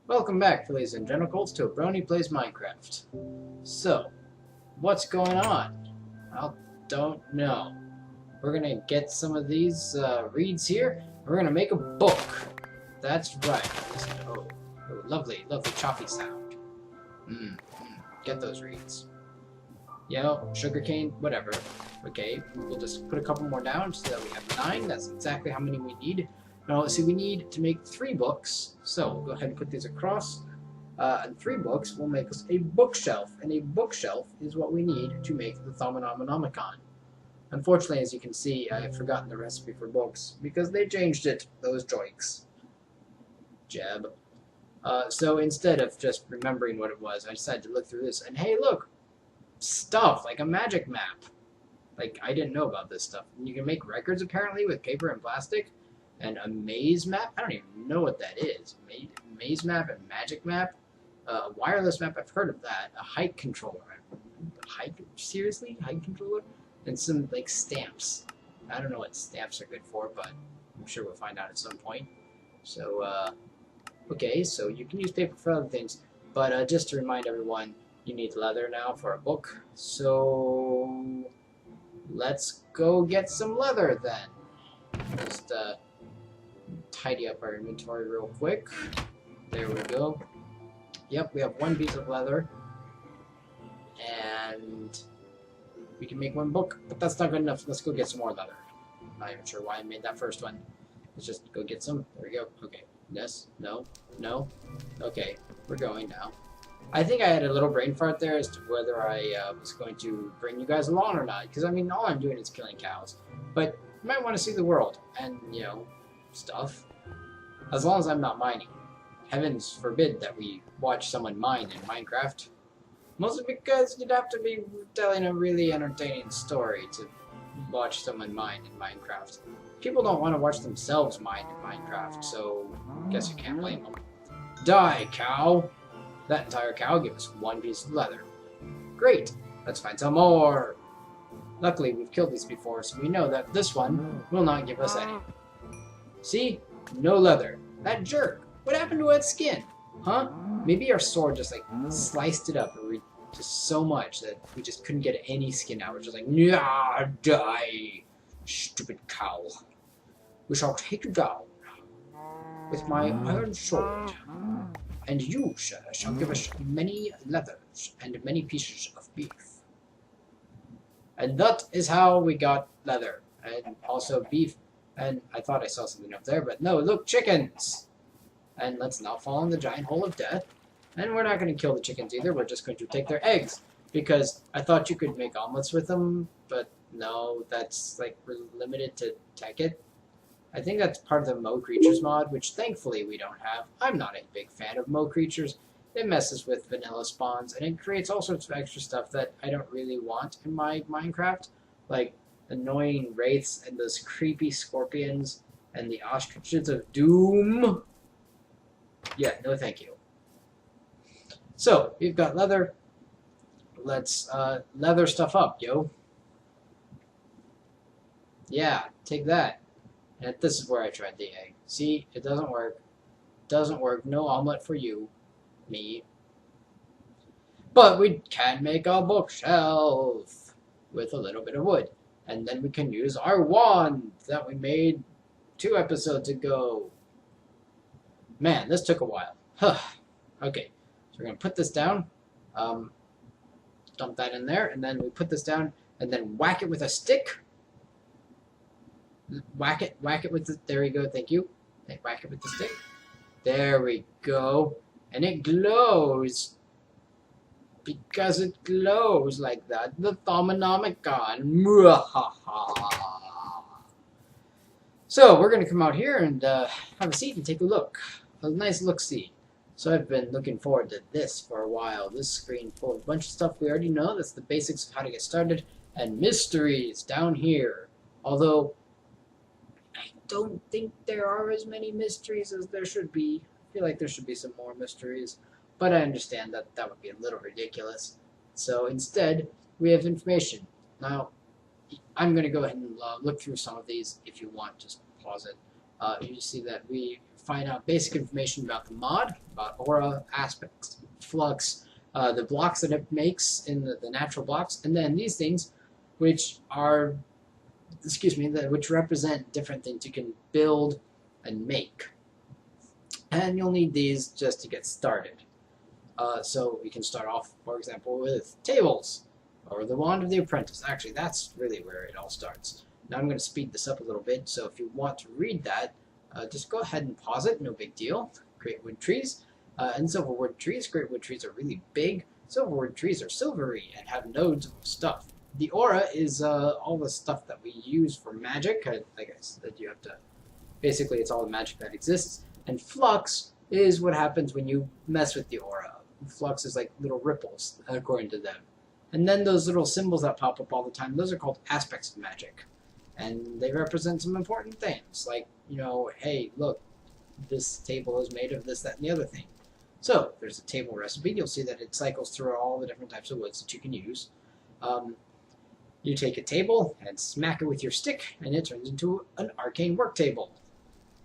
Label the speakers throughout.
Speaker 1: Welcome back, ladies and genitals, to a Brony Plays Minecraft. So, what's going on? I don't know. We're gonna get some of these reeds here. We're gonna make a book. That's right. Oh, lovely, lovely choppy sound. Get those reeds. Sugarcane, whatever. Okay, we'll just put a couple more down so that we have 9. That's exactly how many we need. Now, let's see, we need to make 3 books. So, we'll go ahead and put these across. And 3 books will make us a bookshelf. And a bookshelf is what we need to make the Thaumonomicon. Unfortunately, as you can see, I have forgotten the recipe for books because they changed it, those joiks. Jeb. So instead of just remembering what it was, I decided to look through this. And hey, look! Stuff, like a magic map. Like, I didn't know about this stuff. And you can make records, apparently, with paper and plastic. And a maze map? I don't even know what that is. Maze map and magic map? A wireless map, I've heard of that. A height controller. Seriously? Height controller? And some, like, stamps. I don't know what stamps are good for, but I'm sure we'll find out at some point. So, okay, so you can use paper for other things. But just to remind everyone, you need leather now for a book. So, let's go get some leather then. Just, tidy up our inventory real quick. There we go. Yep, we have 1 piece of leather. And we can make 1 book, but that's not good enough. Let's go get some more leather. I'm not even sure why I made that first one. Let's just go get some. There we go. Okay. Yes. No. No. Okay. We're going now. I think I had a little brain fart there as to whether I was going to bring you guys along or not. Because, I mean, all I'm doing is killing cows. But you might want to see the world. And, you know, stuff. As long as I'm not mining. Heavens forbid that we watch someone mine in Minecraft. Mostly because you'd have to be telling a really entertaining story to watch someone mine in Minecraft. People don't want to watch themselves mine in Minecraft, so I guess you can't blame them. Die, cow! That entire cow gave us 1 piece of leather. Great! Let's find some more! Luckily, we've killed these before, so we know that this one will not give us any. See? No leather. That jerk! What happened to its skin? Huh? Maybe our sword just, like, sliced it up and just so much that we just couldn't get any skin out. We're just like, nah, die, stupid cow. We shall take you down with my iron sword, and you, sir, shall give us many leathers and many pieces of beef. And that is how we got leather, and also beef, and I thought I saw something up there, but no, look, chickens! And let's not fall in the giant hole of death. And we're not going to kill the chickens either, we're just going to take their eggs. Because I thought you could make omelets with them, but no, that's like limited to Tekkit. I think that's part of the Mo Creatures mod, which thankfully we don't have. I'm not a big fan of Mo Creatures. It messes with vanilla spawns, and it creates all sorts of extra stuff that I don't really want in my Minecraft. Like annoying wraiths and those creepy scorpions and the ostriches of doom. Yeah, no thank you. So, we've got leather. Let's leather stuff up, yo. Yeah, take that. And this is where I tried the egg. See, it doesn't work. Doesn't work. No omelet for you. Me. But we can make a bookshelf with a little bit of wood. And then we can use our wand that we made 2 episodes ago. Man, this took a while. Okay, so we're going to put this down. Dump that in there, and then we put this down, and then whack it with a stick. Whack it with the, there we go, thank you. Whack it with the stick. There we go. And it glows. Because it glows like that. The Thaumonomicon. So, we're going to come out here and have a seat and take a look. A nice look-see. So I've been looking forward to this for a while. This screen full of a bunch of stuff we already know. That's the basics of how to get started. And mysteries down here. Although, I don't think there are as many mysteries as there should be. I feel like there should be some more mysteries. But I understand that that would be a little ridiculous. So instead, we have information. Now, I'm going to go ahead and look through some of these. If you want, just pause it. You see that we find out basic information about the mod, about aura, aspects, flux, the blocks that it makes in the natural blocks, and then these things, which are, which represent different things you can build and make. And you'll need these just to get started. So we can start off, for example, with tables, or the Wand of the Apprentice. Actually, that's really where it all starts. Now I'm going to speed this up a little bit, so if you want to read that, just go ahead and pause it, no big deal. Great wood trees. And silver wood trees. Great wood trees are really big. Silver wood trees are silvery and have nodes of stuff. The aura is all the stuff that we use for magic. Like I said, you have to... Basically, it's all the magic that exists. And flux is what happens when you mess with the aura. Flux is like little ripples, according to them. And then those little symbols that pop up all the time, those are called aspects of magic. And they represent some important things. Like, you know, hey, look, this table is made of this, that, and the other thing. So, there's a table recipe. You'll see that it cycles through all the different types of woods that you can use. You take a table and smack it with your stick, and it turns into an arcane work table.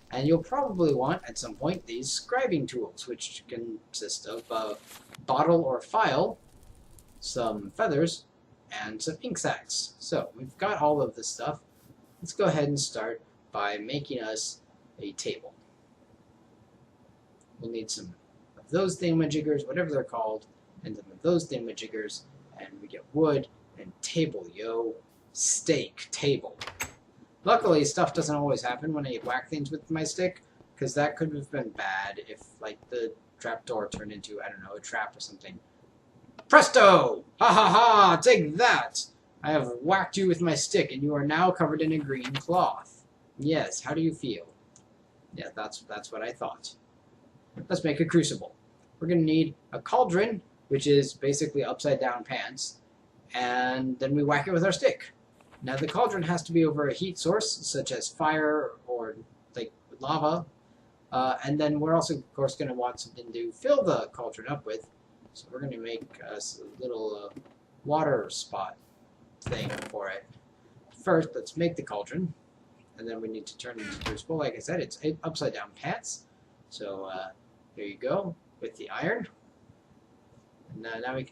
Speaker 1: And you'll probably want, at some point, these scribing tools, which consist of a bottle or file, some feathers, and some ink sacs. So, we've got all of this stuff. Let's go ahead and start by making us a table. We'll need some of those thingamajiggers, whatever they're called, and some of those thingamajiggers, and we get wood and table, yo. Steak, table. Luckily, stuff doesn't always happen when I whack things with my stick, because that could have been bad if, like, the trapdoor turned into, I don't know, a trap or something. Presto! Ha ha ha! Take that! I have whacked you with my stick, and you are now covered in a green cloth. Yes, how do you feel? Yeah, that's what I thought. Let's make a crucible. We're going to need a cauldron, which is basically upside-down pants, and then we whack it with our stick. Now, the cauldron has to be over a heat source, such as fire or, like, lava, and then we're also, of course, going to want something to fill the cauldron up with, so we're going to make us a little water spot thing for it. First, let's make the cauldron, and then we need to turn it into crucible. Like I said, it's upside down pants. So there you go with the iron. And now we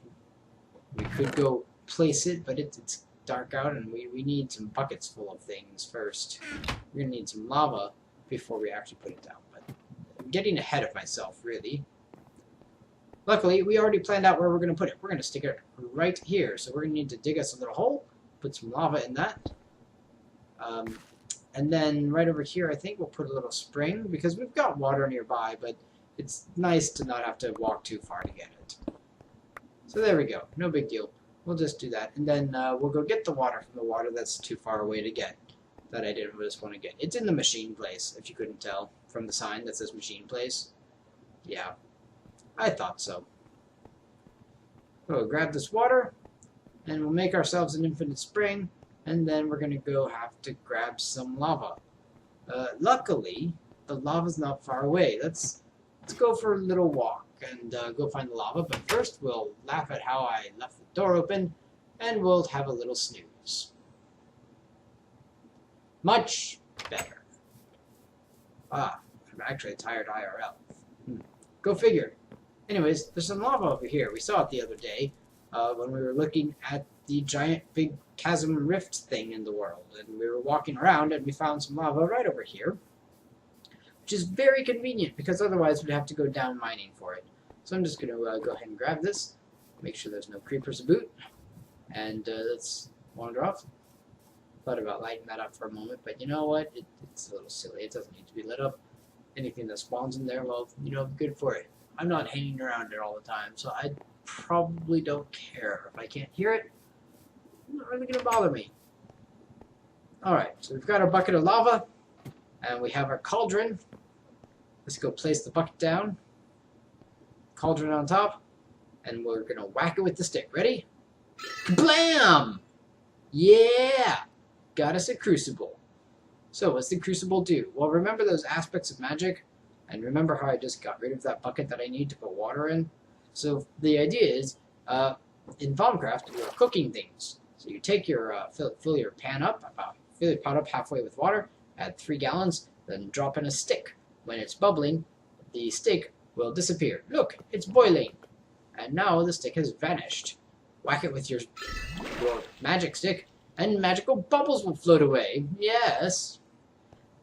Speaker 1: could go place it, but it's dark out, and we need some buckets full of things first. We're gonna need some lava before we actually put it down. But I'm getting ahead of myself, really. Luckily, we already planned out where we're going to put it. We're going to stick it right here. So we're going to need to dig us a little hole, put some lava in that. And then right over here, I think we'll put a little spring, because we've got water nearby, but it's nice to not have to walk too far to get it. So there we go. No big deal. We'll just do that. And then we'll go get the water from the water that's too far away to get, that I didn't just want to get. It's in the machine place, if you couldn't tell from the sign that says machine place. Yeah. I thought so. We'll grab this water, and we'll make ourselves an infinite spring, and then we're going to go have to grab some lava. Luckily, the lava's not far away. Let's go for a little walk and go find the lava, but first we'll laugh at how I left the door open, and we'll have a little snooze. Much better. I'm actually a tired IRL. Go figure. Anyways, there's some lava over here. We saw it the other day when we were looking at the giant big chasm rift thing in the world. And we were walking around and we found some lava right over here, which is very convenient because otherwise we'd have to go down mining for it. So I'm just going to go ahead and grab this, make sure there's no creepers about, and let's wander off. Thought about lighting that up for a moment, but you know what? It's a little silly. It doesn't need to be lit up. Anything that spawns in there, well, you know, good for it. I'm not hanging around there all the time, so I probably don't care. If I can't hear it, it's not really going to bother me. Alright, so we've got our bucket of lava, and we have our cauldron. Let's go place the bucket down, cauldron on top, and we're going to whack it with the stick. Ready? Kablam! Yeah! Got us a crucible. So, what's the crucible do? Well, remember those aspects of magic? And remember how I just got rid of that bucket that I need to put water in? So the idea is, in Thaumcraft, you're cooking things. So you take your, fill your pan up, fill your pot up halfway with water, add 3 gallons, then drop in a stick. When it's bubbling, the stick will disappear. Look, it's boiling. And now the stick has vanished. Whack it with your magic stick, and magical bubbles will float away. Yes.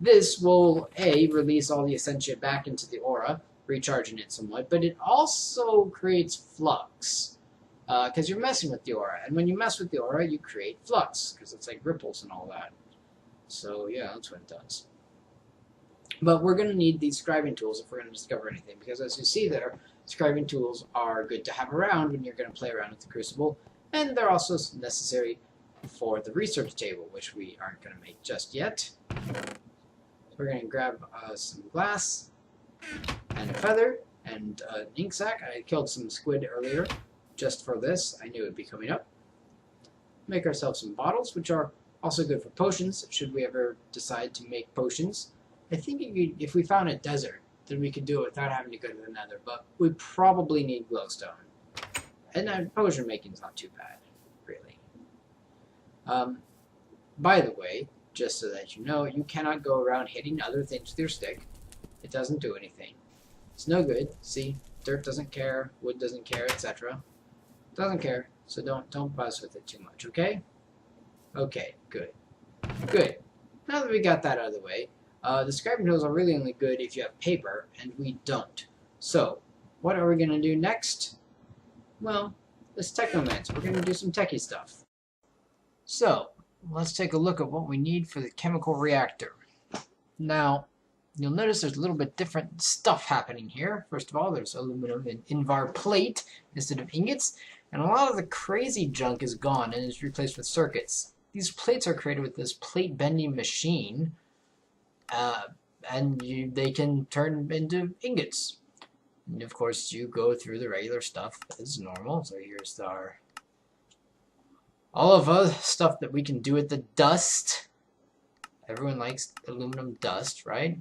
Speaker 1: This will, A, release all the essentia back into the aura, recharging it somewhat, but it also creates flux. Because you're messing with the aura, and when you mess with the aura, you create flux, because it's like ripples and all that. So, yeah, that's what it does. But we're going to need these scribing tools if we're going to discover anything, because as you see there, scribing tools are good to have around when you're going to play around with the Crucible, and they're also necessary for the research table, which we aren't going to make just yet. We're going to grab some glass and a feather and an ink sac. I killed some squid earlier just for this. I knew it would be coming up. Make ourselves some bottles, which are also good for potions, should we ever decide to make potions. I think if we found a desert, then we could do it without having to go to the nether, but we probably need glowstone. And potion making is not too bad, really. By the way, just so that you know, you cannot go around hitting other things with your stick. It doesn't do anything. It's no good. See, dirt doesn't care, wood doesn't care, etc. Doesn't care, so don't buzz with it too much, okay? Okay, good. Good. Now that we got that out of the way, the scribing tools are really only good if you have paper, and we don't. So, what are we going to do next? Well, this Technomancer. We're going to do some techie stuff. So, let's take a look at what we need for the Chemical Reactor. Now, you'll notice there's a little bit different stuff happening here. First of all, there's aluminum and Invar plate instead of ingots, and a lot of the crazy junk is gone and is replaced with circuits. These plates are created with this plate bending machine, and they can turn into ingots. And of course, you go through the regular stuff as normal. So here's all of the stuff that we can do with the dust. Everyone likes aluminum dust, right?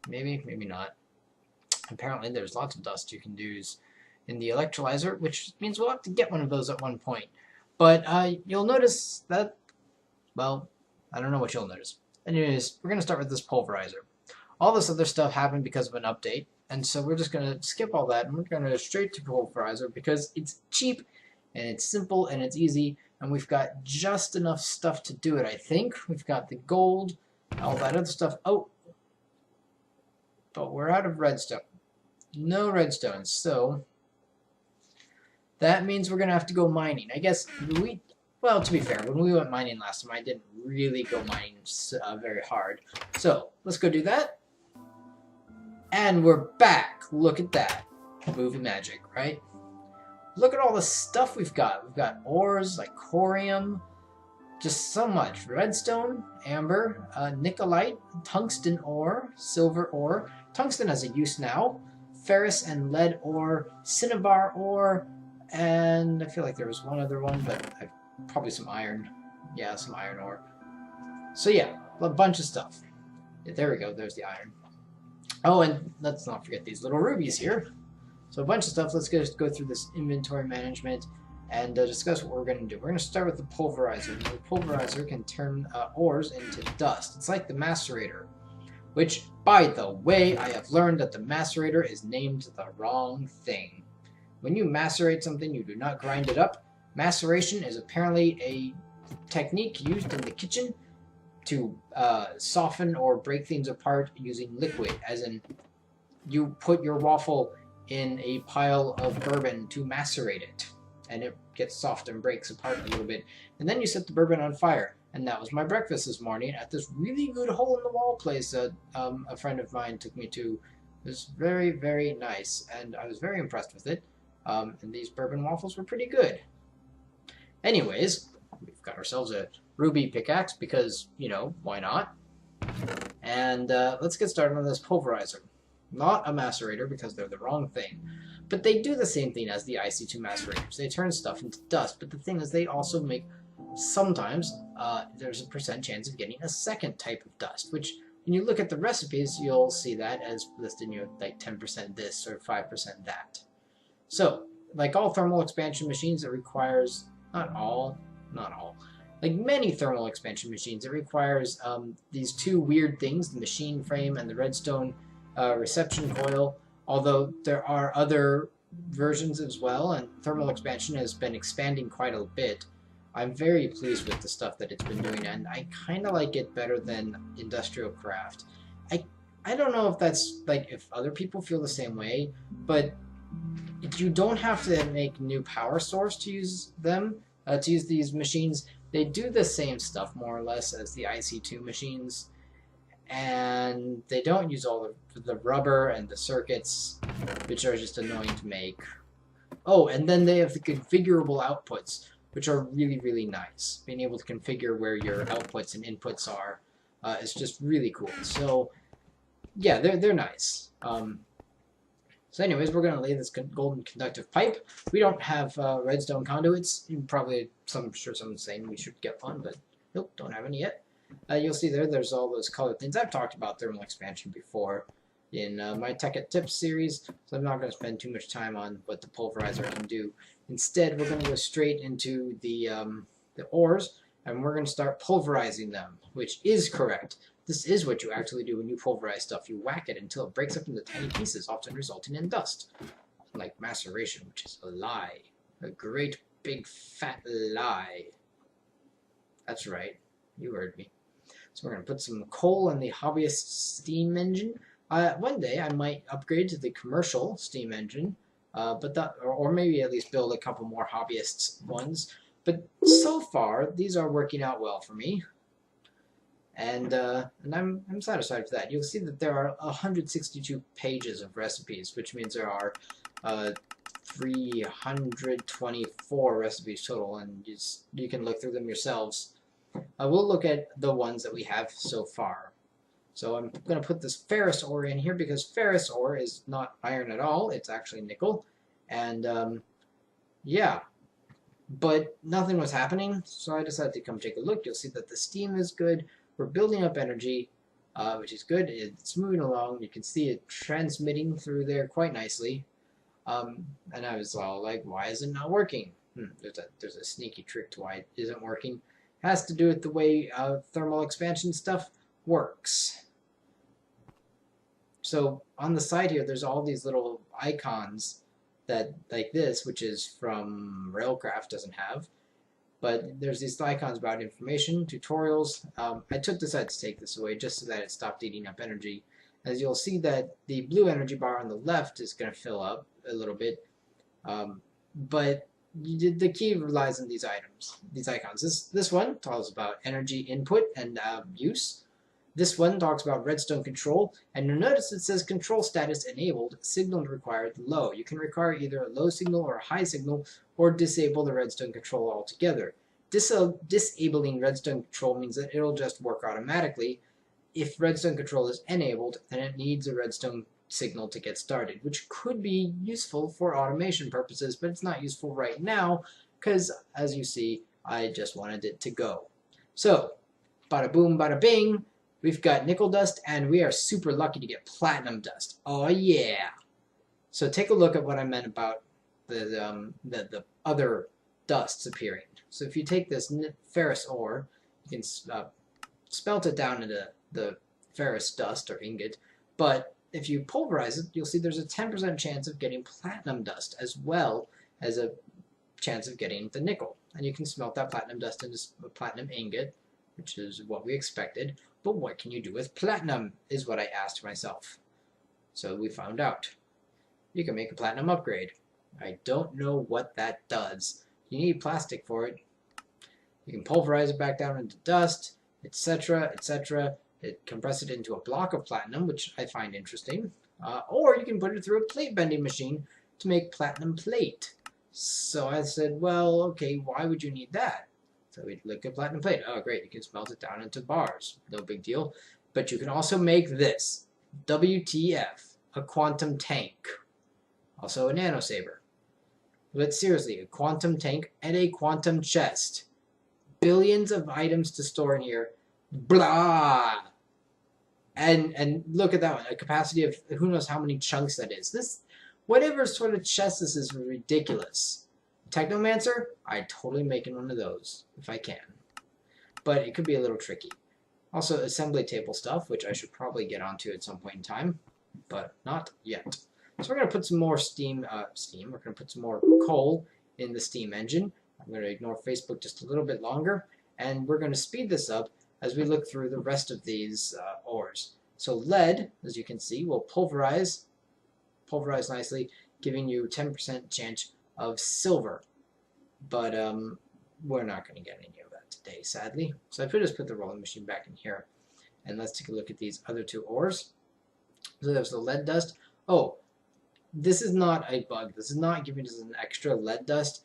Speaker 1: Maybe, maybe not. Apparently, there's lots of dust you can use in the electrolyzer, which means we'll have to get one of those at one point. But you'll notice that, well, I don't know what you'll notice. Anyways, we're going to start with this pulverizer. All this other stuff happened because of an update, and so we're just going to skip all that, and we're going to go straight to pulverizer because it's cheap, and it's simple, and it's easy, and we've got just enough stuff to do it, I think. We've got the gold, all that other stuff. Oh, but we're out of redstone. No redstone, so that means we're going to have to go mining. I guess well, to be fair, when we went mining last time, I didn't really go mining very hard. So, let's go do that. And we're back. Look at that. Movie magic, right? Look at all the stuff we've got. We've got ores, like corium, just so much. Redstone, amber, nicolite, tungsten ore, silver ore. Tungsten has a use now. Ferrous and lead ore, cinnabar ore, and I feel like there was one other one, but probably some iron. Yeah, some iron ore. So yeah, a bunch of stuff. Yeah, there we go, there's the iron. Oh, and let's not forget these little rubies here. So a bunch of stuff. Let's just go through this inventory management and discuss what we're going to do. We're going to start with the pulverizer. The pulverizer can turn ores into dust. It's like the macerator, which, by the way, I have learned that the macerator is named the wrong thing. When you macerate something, you do not grind it up. Maceration is apparently a technique used in the kitchen to soften or break things apart using liquid, as in you put your waffle in a pile of bourbon to macerate it, and it gets soft and breaks apart a little bit, and then you set the bourbon on fire. And that was my breakfast this morning at this really good hole-in-the-wall place that a friend of mine took me to. It was very, very nice, and I was very impressed with it. And these bourbon waffles were pretty good. Anyways, we've got ourselves a ruby pickaxe because, you know, why not? And let's get started on this pulverizer. Not a macerator because they're the wrong thing. But they do the same thing as the IC2 macerators. They turn stuff into dust, but the thing is they also make, sometimes, there's a % chance of getting a second type of dust, which when you look at the recipes, you'll see that as listed, you know, like 10% this or 5% that. So, like all thermal expansion machines, it requires, not all, like many thermal expansion machines, it requires these two weird things, the machine frame and the redstone reception coil, although there are other versions as well, and thermal expansion has been expanding quite a bit. I'm very pleased with the stuff that it's been doing, and I kind of like it better than industrial craft. I don't know if that's like if other people feel the same way, but you don't have to make new power source to use them, to use these machines. They do the same stuff more or less as the IC2 machines, and they don't use all the rubber and the circuits, which are just annoying to make. Oh, and then they have the configurable outputs, which are really, really nice. Being able to configure where your outputs and inputs are is just really cool. So, yeah, they're nice. So anyways, we're going to lay this golden conductive pipe. We don't have redstone conduits. Probably, I'm sure someone's saying we should get one, but nope, don't have any yet. You'll see there's all those colored things. I've talked about thermal expansion before in my Tech at Tips series, so I'm not going to spend too much time on what the pulverizer can do. Instead, we're going to go straight into the ores, and we're going to start pulverizing them, which is correct. This is what you actually do when you pulverize stuff. You whack it until it breaks up into tiny pieces, often resulting in dust. Like maceration, which is a lie. A great big fat lie. That's right. You heard me. So we're going to put some coal in the hobbyist steam engine. One day I might upgrade to the commercial steam engine, or maybe at least build a couple more hobbyist ones. But so far, these are working out well for me. And I'm satisfied with that. You'll see that there are 162 pages of recipes, which means there are 324 recipes total, and you can look through them yourselves. We'll look at the ones that we have so far. So I'm going to put this ferrous ore in here because ferrous ore is not iron at all. It's actually nickel. And yeah, but nothing was happening, so I decided to come take a look. You'll see that the steam is good. We're building up energy, which is good. It's moving along. You can see it transmitting through there quite nicely. And I was all like, why is it not working? There's a sneaky trick to why it isn't working. It has to do with the way thermal expansion stuff works. So on the side here, there's all these little icons that, like this, which is from Railcraft, doesn't have. But there's these icons about information, tutorials. I decided to take this away just so that it stopped eating up energy. As you'll see that the blue energy bar on the left is going to fill up a little bit. But the key relies on these icons. This one talks about energy input and use. This one talks about redstone control, and you'll notice it says control status enabled, signal required low. You can require either a low signal or a high signal, or disable the redstone control altogether. Disabling redstone control means that it'll just work automatically. If redstone control is enabled, then it needs a redstone signal to get started, which could be useful for automation purposes, but it's not useful right now, because as you see, I just wanted it to go. So, bada boom, bada bing. We've got nickel dust, and we are super lucky to get platinum dust. Oh yeah! So take a look at what I meant about the other dusts appearing. So if you take this ferrous ore, you can smelt it down into the ferrous dust or ingot, but if you pulverize it, you'll see there's a 10% chance of getting platinum dust as well as a chance of getting the nickel. And you can smelt that platinum dust into a platinum ingot, which is what we expected. But what can you do with platinum, is what I asked myself. So we found out. You can make a platinum upgrade. I don't know what that does. You need plastic for it. You can pulverize it back down into dust, etc., etc. Compress it into a block of platinum, which I find interesting. Or you can put it through a plate bending machine to make platinum plate. So I said, well, okay, why would you need that? So we look at platinum plate. Oh, great, you can smelt it down into bars. No big deal. But you can also make this. WTF. A quantum tank. Also a nanosaber. But seriously, a quantum tank and a quantum chest. Billions of items to store in here. Blah! And look at that one. A capacity of who knows how many chunks that is. This, whatever sort of chest this is ridiculous. Technomancer, I'd totally making one of those, if I can. But it could be a little tricky. Also, assembly table stuff, which I should probably get onto at some point in time. but not yet. So we're going to put some more steam. We're going to put some more coal in the steam engine. I'm going to ignore Facebook just a little bit longer, and we're going to speed this up as we look through the rest of these ores. So lead, as you can see, will pulverize nicely, giving you 10% chance of silver. But we're not going to get any of that today, sadly. So I just put the rolling machine back in here. And let's take a look at these other two ores. So there's the lead dust. Oh, this is not a bug. This is not giving us an extra lead dust.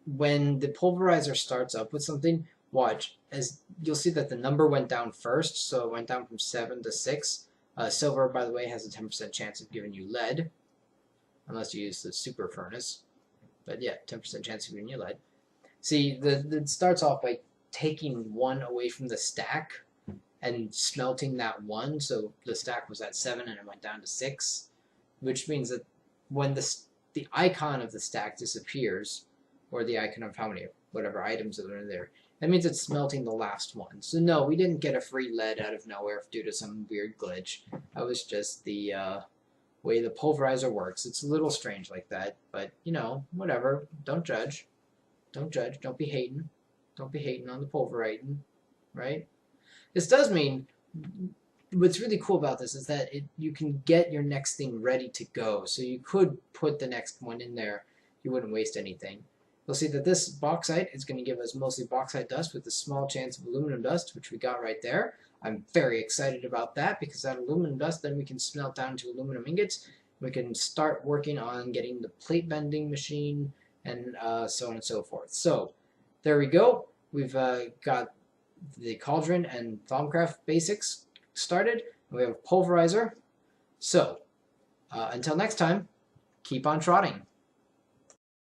Speaker 1: When the pulverizer starts up with something, watch, as you'll see that the number went down first, so it went down from 7 to 6. Silver, by the way, has a 10% chance of giving you lead, unless you use the super furnace. But yeah, 10% chance of giving you lead. See, it starts off by taking 1 away from the stack and smelting that 1, so the stack was at 7 and it went down to 6, which means that when the icon of the stack disappears, or the icon of how many, whatever items are in there, that means it's smelting the last one. So no, we didn't get a free lead out of nowhere due to some weird glitch. That was just the way the pulverizer works. It's a little strange like that, but you know, whatever. Don't judge. Don't judge. Don't be hating. Don't be hating on the pulverizing, right? This does mean, what's really cool about this is that you can get your next thing ready to go. So you could put the next one in there. You wouldn't waste anything. You'll see that this bauxite is going to give us mostly bauxite dust with a small chance of aluminum dust, which we got right there. I'm very excited about that because that aluminum dust, then we can smelt down to aluminum ingots. We can start working on getting the plate bending machine and so on and so forth. So there we go. We've got the cauldron and Thaumcraft basics started. We have a pulverizer. So until next time, keep on trotting.